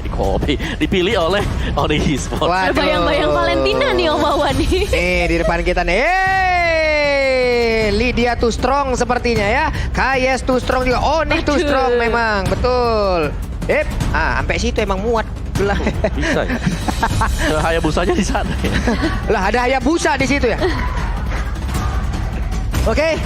Kobe dipilih oleh Oni Esport. Waduh. Bayang-bayang Valentina nih Om Wawan nih. Nih di depan kita nih. Lydia too strong sepertinya ya. Kayes too strong juga. Oni too strong memang. Betul. Sampai situ emang muat. Lah. Bisa ya. Hayabusanya di sana ya. Lah ada Hayabusa di situ ya. Oke.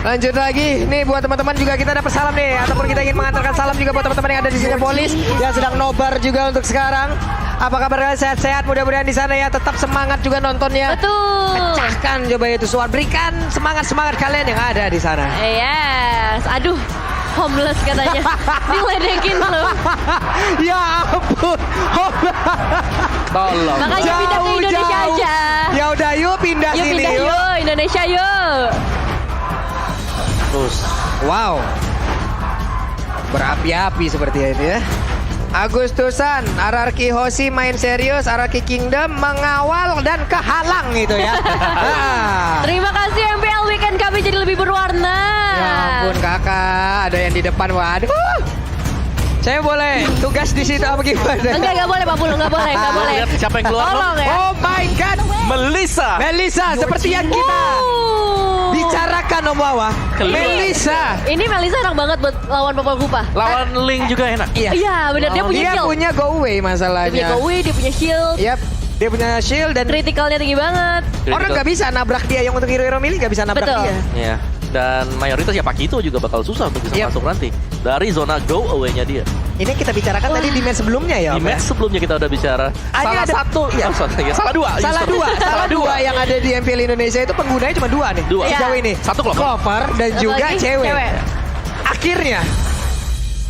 Lanjut lagi. Nih buat teman-teman juga kita dapat salam nih. Ataupun kita ingin mengantarkan salam juga buat teman-teman yang ada di sini polis. Yang sedang nobar juga untuk sekarang. Apa kabar kalian? Sehat-sehat. Mudah-mudahan di sana ya. Tetap semangat juga nontonnya. Betul. Pecahkan coba itu suara. Berikan semangat-semangat kalian yang ada di sana. Yes. Aduh. Homeless katanya. Diledekin loh. Ya ampun. Tolong. Makanya pindah ke Indonesia aja. Ya udah yuk pindah Yuk sini pindah yuk. Indonesia yuk. Terus. Wow. Berapi-api seperti ini ya. Agustusan, RRQ Hoshi main serius, RRQ Kingdom mengawal dan kehalang gitu ya. Terima kasih MPL Weekend kami jadi lebih berwarna. Ya ampun kakak, ada yang di depan, waduh. Saya boleh tugas di situ apa gimana? Enggak boleh Pak Pulu, enggak boleh. Lihat siapa yang keluar. Tolong ya. Oh my god, Melissa. Melissa seperti yang kita bicarakan Om Wawa. Keluar. Melissa. Ini Melissa enak banget buat lawan Popol Kupa. Lawan Link juga enak. Iya benar, dia punya Dia shield. punya go away Dia punya masalahnya. go away, dia punya shield. Yap, dia punya shield dan Kritikal tinggi banget. orang nggak bisa nabrak dia. Yang untuk hero-hero milih nggak bisa nabrak Betul. dia. Iya. Dan mayoritas ya Pakito juga bakal susah untuk bisa Yap. masuk nanti. Dari zona go away-nya dia. Ini yang kita bicarakan tadi di match sebelumnya ya. Di Om, ya? match sebelumnya kita udah bicara. Hanya Salah ada- satu. iya. Salah dua. Salah dua yang ada di MPL Indonesia itu penggunanya cuma dua nih. Dua. Sejauh ini. Satu Clover. Dan Satu juga lagi, cewek. cewek. Akhirnya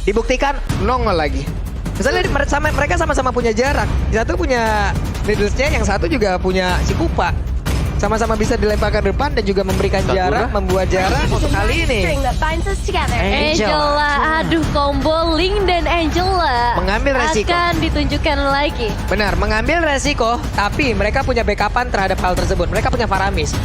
dibuktikan nongol lagi. Misalnya mereka sama-sama punya jarak. Satu punya Needlesnya, yang satu juga punya si Kupa. Sama-sama bisa dilemparkan ke depan dan juga memberikan jarak, membuat jarak untuk kali ini. Angela, aduh combo Link dan Angela Mengambil resiko. akan ditunjukkan lagi. Benar, mengambil resiko, tapi mereka punya backupan terhadap hal tersebut. Mereka punya Faramis.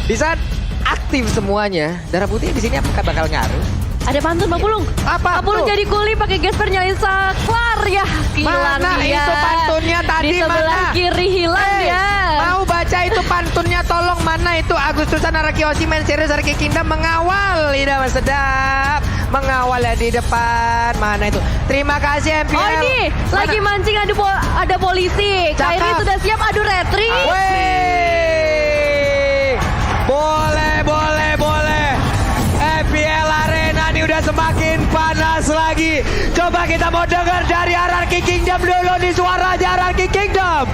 Di saat aktif semuanya, darah putih di sini apakah bakal ngaruh? Ada pantun Pak Pulung. Apa Pak Pulung tuh? jadi kuli pakai gesper nyalain saklar ya. Hilang Mana dia. itu pantunnya tadi, Di sebelah mana? kiri hilang ya. Mau baca itu pantunnya, tolong mana itu Agustusan RRQ Hoshi main serius RRQ Kingdom mengawal, tidak sedap, mengawal ya di depan, mana itu? Terima kasih MPL. Oh ini lagi mancing ada polisi. Cakep. Kairi sudah siap adu retri. Wey, boleh. MPL Arena ini udah semakin panas lagi. Coba kita mau dengar dari RRQ Kingdom dulu nih, suaranya RRQ Kingdom.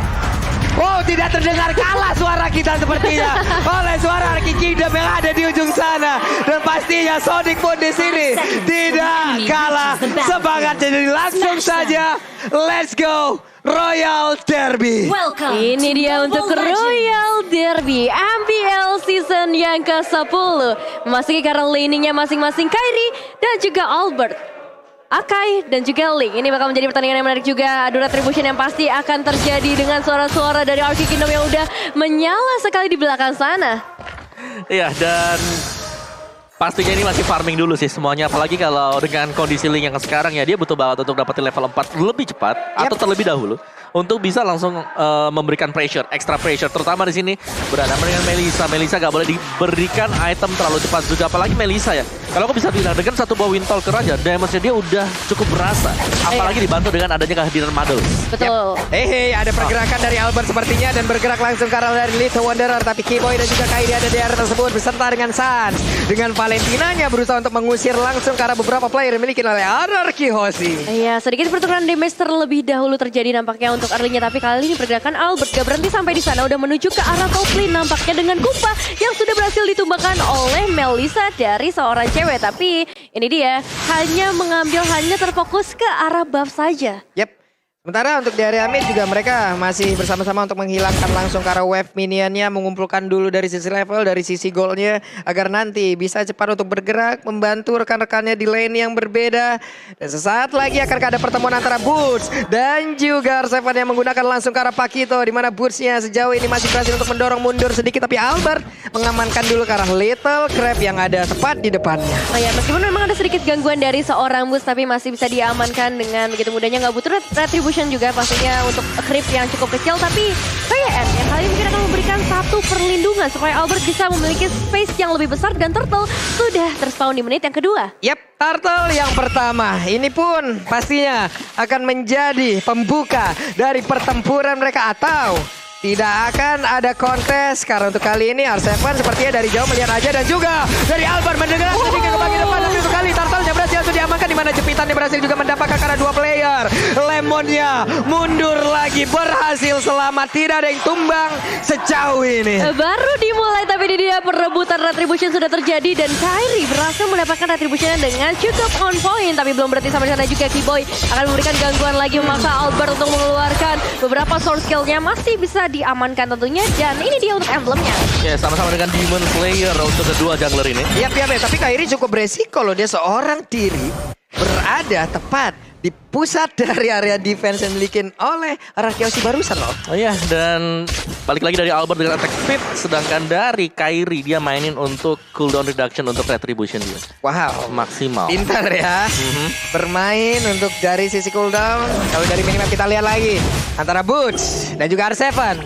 Oh, tidak terdengar kalah suara kita sepertinya oleh suara RRQ Kingdom yang ada di ujung sana. Dan pastinya Sonic pun di sini tidak kalah semangat. Jadi langsung saja, let's go Royal Derby. Ini dia untuk Royal Derby MPL season yang ke-10. Memasuki karena laningnya masing-masing Kairi dan juga Albert, Akai dan juga Link. Ini bakal menjadi pertandingan yang menarik juga. Adu retribution yang pasti akan terjadi dengan suara-suara dari RRQ Kingdom yang udah menyala sekali di belakang sana. Iya, dan pastinya ini masih farming dulu sih semuanya. Apalagi kalau dengan kondisi Link yang sekarang ya, dia butuh banget untuk dapetin level 4 lebih cepat atau terlebih dahulu untuk bisa langsung memberikan pressure, extra pressure. Terutama di sini berhadapan dengan Melissa. Melissa gak boleh diberikan item terlalu cepat juga. Apalagi Melissa ya. Kalau aku bisa bilang dengan satu buah Windtalker aja, damage-nya dia udah cukup berasa. Apalagi dibantu dengan adanya kehadiran Muddles. Betul. Hei, ada pergerakan dari Albert sepertinya dan bergerak langsung ke arah dari Little Wanderer. Tapi Keyboy dan juga Kairi ada di area tersebut beserta dengan Sans. Dengan Valentinanya berusaha untuk mengusir langsung ke arah beberapa player yang dimiliki oleh RRQ Hoshi. Iya, sedikit pertukaran damage terlebih dahulu terjadi nampaknya untuk early-nya. Tapi kali ini pergerakan Albert gak berhenti sampai di sana. Udah menuju ke arah top lane nampaknya dengan Kupa yang sudah berhasil ditumbangkan oleh Melissa dari seorang cewek. Tapi ini dia hanya terfokus ke arah buff saja. Yep. Sementara untuk di area mid juga mereka masih bersama-sama untuk menghilangkan langsung ke arah wave minionnya, mengumpulkan dulu dari sisi level, dari sisi goalnya, agar nanti bisa cepat untuk bergerak, membantu rekan-rekannya di lane yang berbeda. Dan sesaat lagi akan ada pertemuan antara Boots dan juga R7 yang menggunakan langsung ke arah Pakito, di mana Bootsnya sejauh ini masih berhasil untuk mendorong mundur sedikit, tapi Albert mengamankan dulu ke arah Little Crab yang ada tepat di depannya. Oh ya, meskipun memang ada sedikit gangguan dari seorang Boots, tapi masih bisa diamankan dengan begitu mudahnya. Nggak butuh retribution juga pastinya untuk creep yang cukup kecil, tapi PN yang kali ini mungkin akan memberikan satu perlindungan supaya Albert bisa memiliki space yang lebih besar, dan Turtle sudah terspawn di menit yang kedua. Yap, Turtle yang pertama. Ini pun pastinya akan menjadi pembuka dari pertempuran mereka, atau tidak akan ada kontes, karena untuk kali ini R7 sepertinya dari jauh melihat aja, dan juga dari Albert mendengar sedikit ke bagian depan, tapi untuk kali Turtle-nya berhasil untuk diamankan, di mana jepitannya berhasil juga mendapatkan karena dua player. Lemonnya mundur lagi, berhasil selamat, tidak ada yang tumbang sejauh ini. Baru dimulai, tapi di dia perebutan retribution sudah terjadi, dan Kairi berhasil mendapatkan retributionnya dengan cukup on point, tapi belum berarti sampai sana juga Keyboy akan memberikan gangguan lagi, memaksa Albert untuk mengeluarkan beberapa source skill-nya, masih bisa diamankan tentunya, dan ini dia untuk emblemnya. Ya, sama-sama dengan Demon Slayer untuk kedua jungler ini. Yap, tapi Kairi cukup beresiko loh, dia seorang diri berada tepat di pusat dari area defense yang dimiliki oleh Rakyoshi barusan loh. Oh iya, dan balik lagi dari Albert dengan attack speed, sedangkan dari Kairi dia mainin untuk cooldown reduction untuk retribution dia. Wow, Maksimal. pintar ya. Bermain untuk dari sisi cooldown. Kalau dari minimap kita lihat lagi antara Boots dan juga R7.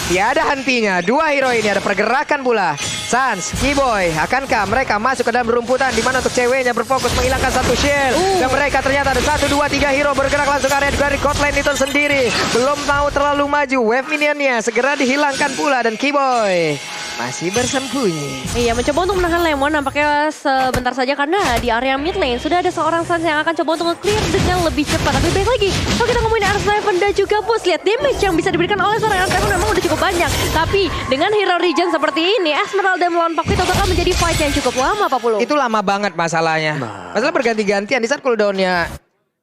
Tiada hentinya, dua hero ini ada pergerakan pula. Sans, Keyboy, akankah mereka masuk ke dalam rumputan, di mana untuk ceweknya berfokus menghilangkan satu shield. Dan mereka ternyata ada 1, 2, 3 hero bergerak langsung ke area dari Godline itu sendiri. Belum mau terlalu maju, wave minionnya segera dihilangkan pula, dan Keyboy masih bersembunyi. Iya, mencoba untuk menahan Lemon nampaknya sebentar saja, karena di area mid lane sudah ada seorang Sans yang akan coba untuk nge-clear dengan lebih cepat. Tapi baik lagi, kalau kita ngomongin R7 dan juga Boost, lihat damage yang bisa diberikan oleh seorang R7 memang udah cukup banyak. Tapi dengan hero regen seperti ini, Esmeralda melawan Pakito bakal menjadi fight yang cukup lama, Pak Pulu. Itu lama banget masalahnya. Masalah berganti-gantian, di saat cooldownnya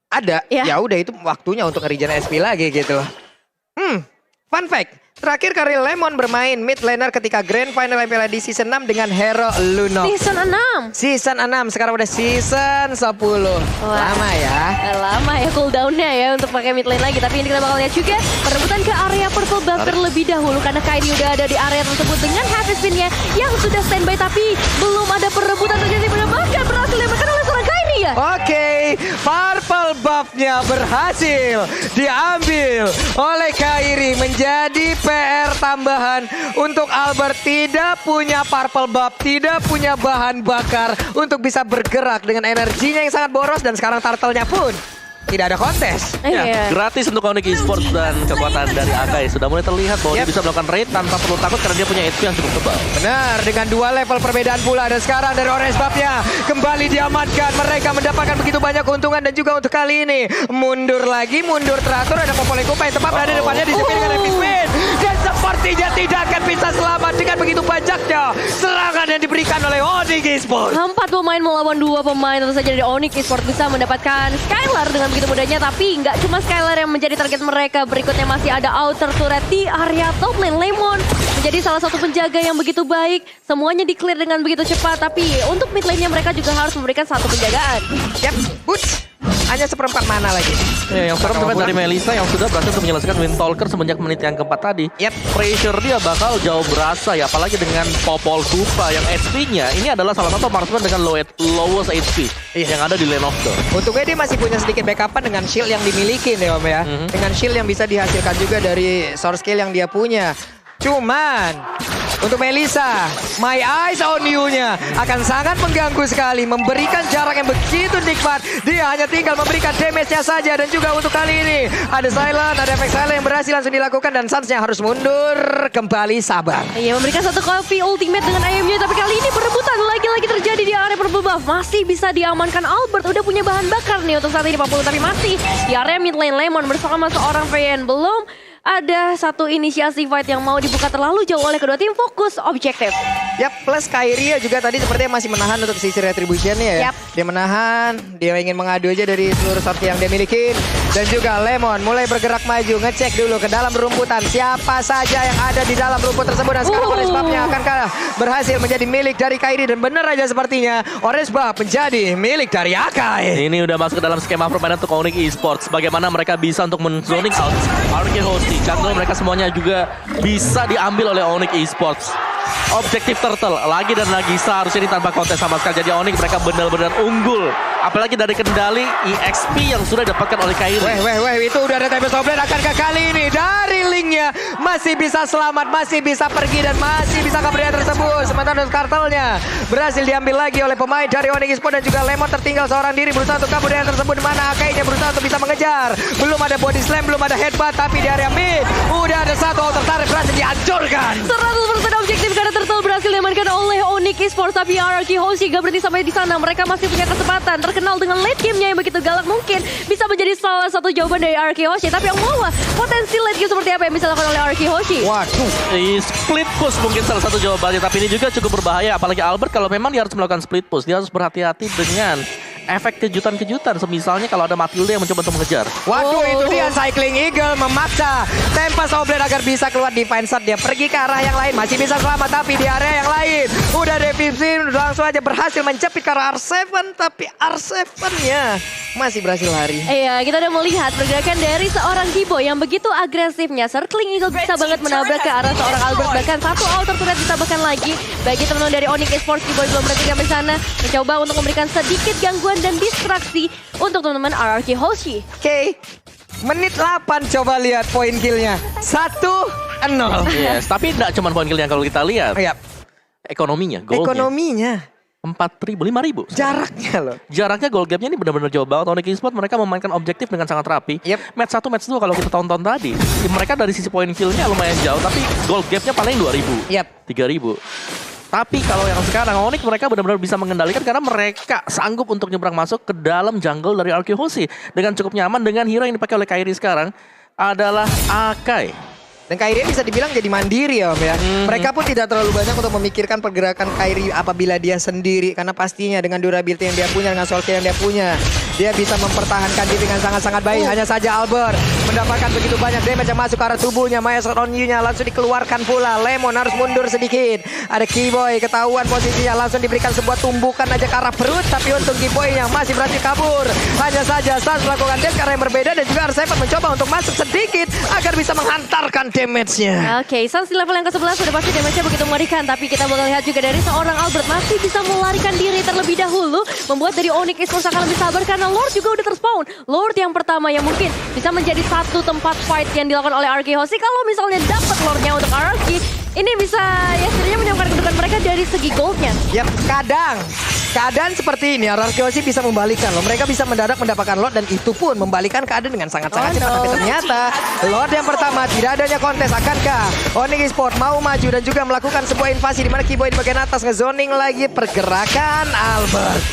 ada, ya udah itu waktunya untuk nge-regen SP lagi gitu. Fun fact. Terakhir kali Lemon bermain mid laner ketika Grand Final MPL di season 6 dengan hero Luno. Season 6. Season 6, sekarang udah season 10. Lama ya. Lama ya cooldownnya ya untuk pakai mid lane lagi. Tapi ini kita bakal lihat juga perebutan ke area purple buff terlebih dahulu, karena Kairi udah ada di area tersebut dengan happy spin-nya yang sudah standby, tapi belum ada perebutan terjadi. Bahkan berhasil diamankan oleh seorang Kairi ya. Oke, purple buff-nya berhasil diambil oleh Kairi, menjadi PR tambahan untuk Albert. Tidak punya purple buff, tidak punya bahan bakar untuk bisa bergerak dengan energinya yang sangat boros, dan sekarang Turtle-nya pun tidak ada kontes. Ya, gratis untuk Onyx Esports, dan kekuatan dari Akai sudah mulai terlihat bahwa dia bisa melakukan raid tanpa perlu takut karena dia punya HP yang cukup tebal. Benar, dengan dua level perbedaan pula, dan sekarang dari Orange Buff-nya kembali diamankan. Mereka mendapatkan begitu banyak keuntungan, dan juga untuk kali ini mundur lagi, mundur teratur. Ada Popole Kupa yang tepat berada di depannya, disipin dengan Epic Spin, dan sepertinya tidak akan bisa selamat dengan begitu banyaknya serangan yang diberikan oleh Onyx Esports. 4 pemain melawan 2 pemain, tentu saja dari Onyx Esports bisa mendapatkan Skylar dengan begitu mudahnya. Tapi nggak cuma Skylar yang menjadi target mereka, berikutnya masih ada outer turret di area top lane. Lemon menjadi salah satu penjaga yang begitu baik, semuanya di clear dengan begitu cepat, tapi untuk mid lane-nya mereka juga harus memberikan satu penjagaan. Yap, Boots hanya seperempat mana lagi. Ya, yang serem dari Melissa yang sudah berhasil untuk menyelesaikan Windtalker semenjak menit yang keempat tadi. Yap, Pressure dia bakal jauh berasa ya, apalagi dengan Popol Kupa yang HP-nya ini adalah salah satu marksman dengan lowest HP yang ada di Lane of Dawn. untungnya dia masih punya sedikit backupan dengan shield yang dimiliki nih Om ya. Dengan shield yang bisa dihasilkan juga dari source skill yang dia punya. Cuman untuk Melissa, my eyes on you-nya akan sangat mengganggu sekali, memberikan jarak yang begitu nikmat. Dia hanya tinggal memberikan damage-nya saja, dan juga untuk kali ini ada silent, ada efek silent yang berhasil langsung dilakukan, dan Sans-nya harus mundur kembali, sabar. Iya, memberikan satu copy ultimate dengan IMU, tapi kali ini perebutan lagi-lagi terjadi di area purple buff. Masih bisa diamankan Albert, udah punya bahan bakar nih untuk saat ini 40, tapi masih di area mid lane. Lemon bersama seorang VN belum ada satu inisiasi fight yang mau dibuka terlalu jauh oleh kedua tim. Fokus objektif. Ya plus Kyrie juga tadi sepertinya masih menahan untuk sisi retribution-nya ya. Yap. Dia menahan, dia ingin mengadu aja dari seluruh sorti yang dia miliki. Dan juga Lemon mulai bergerak maju, ngecek dulu ke dalam rumputan siapa saja yang ada di dalam rumput tersebut. Dan sekarang Orange Buff-nya akankah berhasil menjadi milik dari Kyrie. Dan benar aja sepertinya Orange Buff menjadi milik dari Akai. Ini udah masuk ke dalam skema permainan untuk Onyx Esports. Bagaimana mereka bisa untuk men-zoning out RK Hosty. Jungle mereka semuanya juga bisa diambil oleh Onyx Esports. Objektif Turtle lagi dan lagi seharusnya ini tanpa kontes sama sekali. Jadi Onyx mereka benar-benar unggul. Apalagi dari kendali EXP yang sudah didapatkan oleh Kyrie. Weh, itu udah ada Tempest Oblade. Akankah kali ini dari linknya masih bisa selamat, masih bisa pergi dan masih bisa keberanian tersebut. Sementara kartelnya berhasil diambil lagi oleh pemain dari Onyx Esports dan juga Lemon tertinggal seorang diri berusaha untuk kabur dari tersebut. Di mana Akainya berusaha untuk bisa mengejar. Belum ada body slam, belum ada headbutt, tapi di area mid udah ada satu outer turret berhasil dihancurkan. 100% objektif karena Turtle berhasil diamankan oleh Onyx Esports. Tapi RRQ Hosty gak berhenti sampai di sana. Mereka masih punya kesempatan. Terkenal dengan late game-nya yang begitu galak, mungkin bisa menjadi salah satu jawaban dari RRQ Hosty. Tapi yang mau potensi late game seperti apa yang bisa dilakukan oleh RRQ Hosty? Waduh. Split push mungkin salah satu jawabannya. Tapi ini juga cukup berbahaya. Apalagi Albert kalau memang dia harus melakukan split push. Dia harus berhati-hati dengan efek kejutan-kejutan. Misalnya kalau ada Matilda yang mencoba untuk mengejar. Waduh, itu dia Cycling Eagle memaksa Tempest Oblade agar bisa keluar defense shot. Dia pergi ke arah yang lain, masih bisa selamat. Tapi di area yang lain udah Devipsin langsung aja berhasil mencepit ke arah R7. Tapi R7-nya masih berhasil lari. Iya, kita udah melihat pergerakan dari seorang Kibo yang begitu agresifnya. Circling Eagle bisa banget menabrak ke arah seorang Albert. Bahkan satu outer turret ditambahkan lagi. Bagi teman-teman dari Onyx Esports, Kibo belum berhenti sampai sana. Mencoba untuk memberikan sedikit gangguan dan distraksi untuk teman-teman RRQ Hosty. Oke, menit 8 coba lihat poin killnya. 1-0. Yes, tapi tidak cuma poin kill yang kalau kita lihat. Iya, Ekonominya, goalnya. ekonominya. 4.000, 5.000. Jaraknya loh. Jaraknya goal gapnya ini benar-benar jauh banget. Onyx Esports mereka memainkan objektif dengan sangat rapi. Yep. Match 1, match 2 kalau kita tonton tadi, mereka dari sisi poin killnya lumayan jauh, tapi goal gapnya paling 2.000, Yap. 3.000. Tapi kalau yang sekarang Onyx mereka benar-benar bisa mengendalikan karena mereka sanggup untuk nyebrang masuk ke dalam jungle dari RRQ Hosty dengan cukup nyaman dengan hero yang dipakai oleh Kyrie sekarang adalah Akai. Dan Kyrie bisa dibilang jadi mandiri ya Om ya. Mereka pun tidak terlalu banyak untuk memikirkan pergerakan Kyrie apabila dia sendiri. Karena pastinya dengan durability yang dia punya, dengan soul kill yang dia punya, dia bisa mempertahankan diri dengan sangat-sangat baik. Hanya saja Albert mendapatkan begitu banyak damage yang masuk ke arah tubuhnya. Maya shot on you-nya langsung dikeluarkan pula. Lemon harus mundur sedikit. Ada Keyboy ketahuan posisinya, langsung diberikan sebuah tumbukan aja ke arah perut. Tapi untung Keyboy yang masih berhasil kabur. Hanya saja Sans melakukan damage karena yang berbeda. Dan juga R7 mencoba untuk masuk sedikit agar bisa menghantarkan damage-nya. Oke, Sans di level yang ke-11 sudah pasti damage-nya begitu mengerikan. Tapi kita bakal lihat juga dari seorang Albert masih bisa melarikan diri terlebih dahulu. Membuat dari Onyx Esports akan lebih sabar karena Lord juga udah terspawn. Lord yang pertama yang mungkin bisa menjadi satu tempat fight yang dilakukan oleh RRQ Hosty. Kalau misalnya dapat Lordnya untuk RRQ, ini bisa ya setidaknya menyamakan kedudukan mereka dari segi goldnya. Yap, keadaan seperti ini RRQ Hosty bisa membalikkan loh. Mereka bisa mendadak mendapatkan Lord dan itu pun membalikkan keadaan dengan sangat-sangat cepat. Tapi ternyata Lord yang pertama tidak adanya kontes. Akankah Onyx Esports mau maju dan juga melakukan sebuah invasi di mana Keyboy di bagian atas ngezoning lagi pergerakan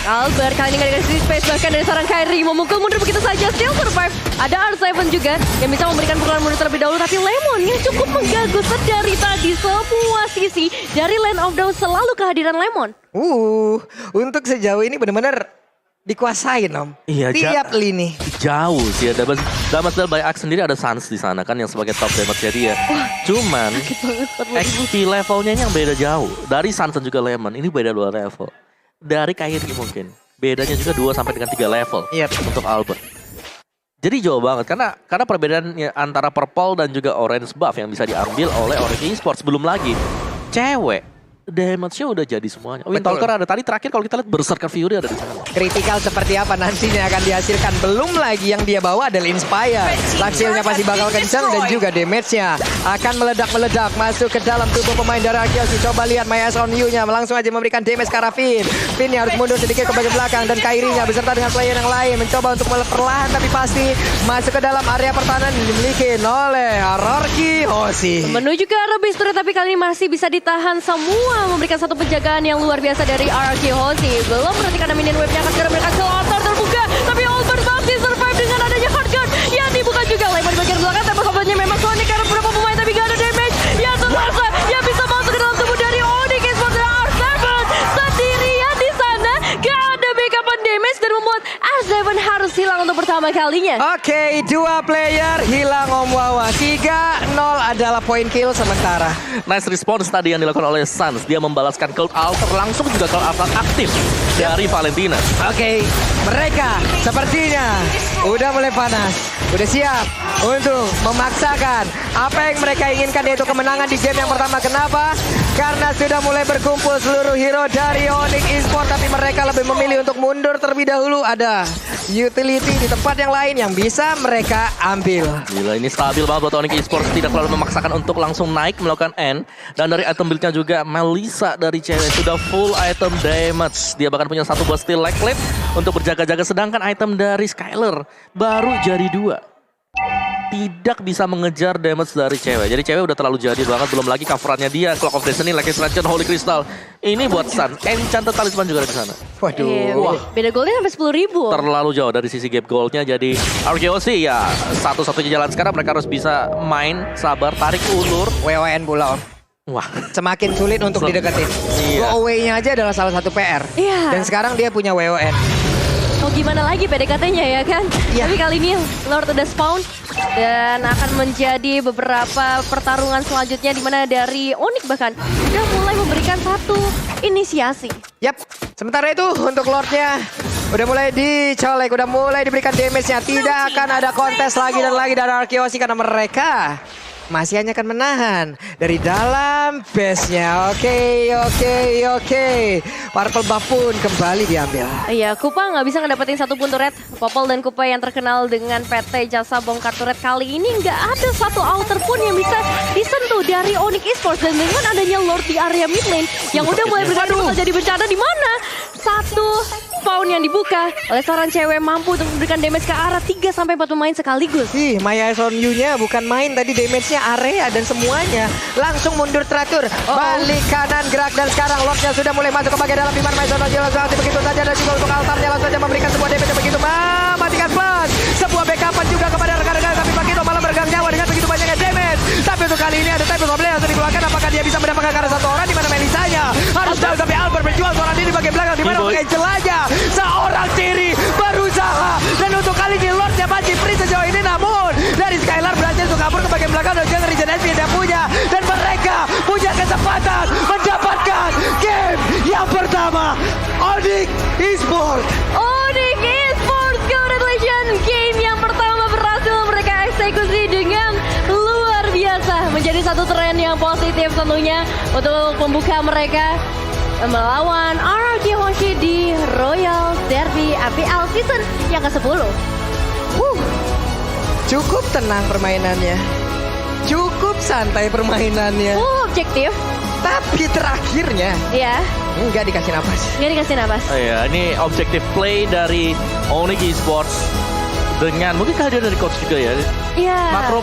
Albert kali ini nggak dikasih space, bahkan dari seorang Kyrie memukul mundur begitu saja, still survive. Ada R7 juga yang bisa memberikan pukulan mundur terlebih dahulu, tapi Lemon yang cukup mengganggu dari tadi semua sisi dari Land of Dawn selalu kehadiran Lemon. Untuk sejauh ini benar-benar dikuasain Om. Iya, tiap lini. Jauh sih ya. Damasdale by Axe sendiri ada Sans di sana kan yang sebagai top damage dia. Cuman XP levelnya yang beda jauh. Dari Sans dan juga Lemon ini beda 2 level. Dari Kyrie mungkin bedanya juga 2 sampai dengan 3 level. Yep. Untuk Albert. Jadi jauh banget karena perbedaan antara purple dan juga orange buff yang bisa diambil oleh Onyx Esports. Belum lagi cewek damage-nya udah jadi semuanya. Windtalker ada tadi terakhir kalau kita lihat Berserker Fury ada di sana. Kritikal seperti apa nantinya akan dihasilkan. Belum lagi yang dia bawa adalah Inspire. Laksirnya pasti bakal kencang dan juga damage-nya akan meledak-meledak masuk ke dalam tubuh pemain dari RRQ Hosty. Coba lihat Maya on you-nya langsung aja memberikan damage ke arah Finn. Finn-nya harus mundur sedikit ke bagian belakang dan Kyrie-nya beserta dengan player yang lain mencoba untuk perlahan tapi pasti masuk ke dalam area pertahanan yang dimiliki oleh RRQ Hosty. Menuju ke arah base turret, tapi kali ini masih bisa ditahan semua, memberikan satu penjagaan yang luar biasa dari RRQ Hosty. Belum berarti karena minion wave-nya akan segera mereka kelotor terbuka, tapi Albert masih survive dengan adanya hard guard yang dibuka juga. Lemon di bagian belakang, tapi sobatnya memang Sonic karena beberapa pemain tapi gak ada damage yang terasa yang bisa masuk ke dalam tubuh dari Onyx Esports. pertama kalinya. Oke, 2 player hilang Om Wawa. 3-0 adalah poin kill sementara. Nice response tadi yang dilakukan oleh Suns. Dia membalaskan Cold Altar langsung juga Cold Altar aktif dari Valentina. Oke, mereka sepertinya udah mulai panas. Udah siap untuk memaksakan apa yang mereka inginkan, yaitu kemenangan di game yang pertama. Kenapa? Karena sudah mulai berkumpul seluruh hero dari Onyx Esports, tapi mereka lebih memilih untuk mundur terlebih dahulu. Ada utility di tempat yang lain yang bisa mereka ambil. Gila, ini stabil banget buat Onyx Esports. Tidak terlalu memaksakan untuk langsung naik melakukan end. Dan dari item build-nya juga Melissa dari cewek sudah full item damage. Dia bahkan punya 1 buah steel leg clip untuk berjaga-jaga. Sedangkan item dari Skyler baru jadi 2. Tidak bisa mengejar damage dari cewek. Jadi cewek udah terlalu jadi banget. Belum lagi coverannya dia, Clock of Destiny, Lucky Legend, Holy Crystal. Ini buat Sun. Enchanted Talisman juga dari sana. Iya, Waduh. beda goldnya sampai 10.000. Terlalu jauh dari sisi gap goldnya. Jadi RKOC ya satu-satunya jalan sekarang. Mereka harus bisa main, sabar, tarik ulur. WON pula Om. Wah, Semakin sulit untuk dideketin. Iya. Go away-nya aja adalah salah satu PR. Iya. Dan sekarang dia punya WON. Mau gimana lagi PDKT-nya ya kan? Iya. Tapi kali ini Lord udah spawn dan akan menjadi beberapa pertarungan selanjutnya di mana dari Onyx bahkan udah mulai memberikan satu inisiasi. Yap, sementara itu untuk Lordnya udah mulai dicolek, udah mulai diberikan damage-nya. Tidak akan ada kontes lagi dan lagi dari RKOC karena mereka masih hanya akan menahan dari dalam base-nya. Oke. Purple buff pun kembali diambil. Iya, Kupa nggak bisa ngedapetin satu pun turret. Popol dan Kupa yang terkenal dengan PT jasa bongkar turret kali ini nggak ada satu outer pun yang bisa disentuh dari Onyx Esports. Dan dengan adanya Lord di area mid lane yang udah mulai bergantung bakal jadi bencana di mana satu spawn yang dibuka oleh seorang cewek mampu untuk memberikan damage ke arah 3-4 pemain sekaligus. Ih, Maya on you-nya bukan main tadi, damage-nya area dan semuanya langsung mundur teratur. Balik kanan gerak dan sekarang Lordnya sudah mulai masuk ke bagian dalam, di mana Maya on you langsung aktif begitu saja, dan juga untuk altarnya langsung saja memberikan sebuah damage yang begitu mematikan, plus sebuah backupan juga kepada rekan-rekan, tapi begitu malah meregang nyawa dengan begitu banyaknya damage. Tapi untuk kali ini ada type of play yang sudah dikeluarkan. Apakah dia bisa mendapatkan karena satu orang, di mana Melisanya harus tahu, tapi Albert berjuang seorang diri bagian belakang, di mana untuk Angel aja seorang diri berusaha. Dan untuk kali ini Lordnya masih free sejauh ini, namun dari Skylar berhasil untuk kabur ke bagian belakang dan juga regenerasi yang dia punya, dan mereka punya kesempatan mendapatkan game yang pertama. Onyx Esports. Onyx Esports, congratulations, game yang pertama berhasil mereka eksekusi dengan luar biasa. Menjadi satu tren yang positif tentunya untuk membuka mereka melawan RRQ Hoshi di Royal Derby APL season yang ke-10. Cukup tenang permainannya, cukup santai permainannya, Objektif, tapi terakhirnya ya, nggak dikasih napas. nggak dikasih napas. iya, ini objective play dari Onyx Esports dengan mungkin kehadiran dari coach juga ya. Iya. Makro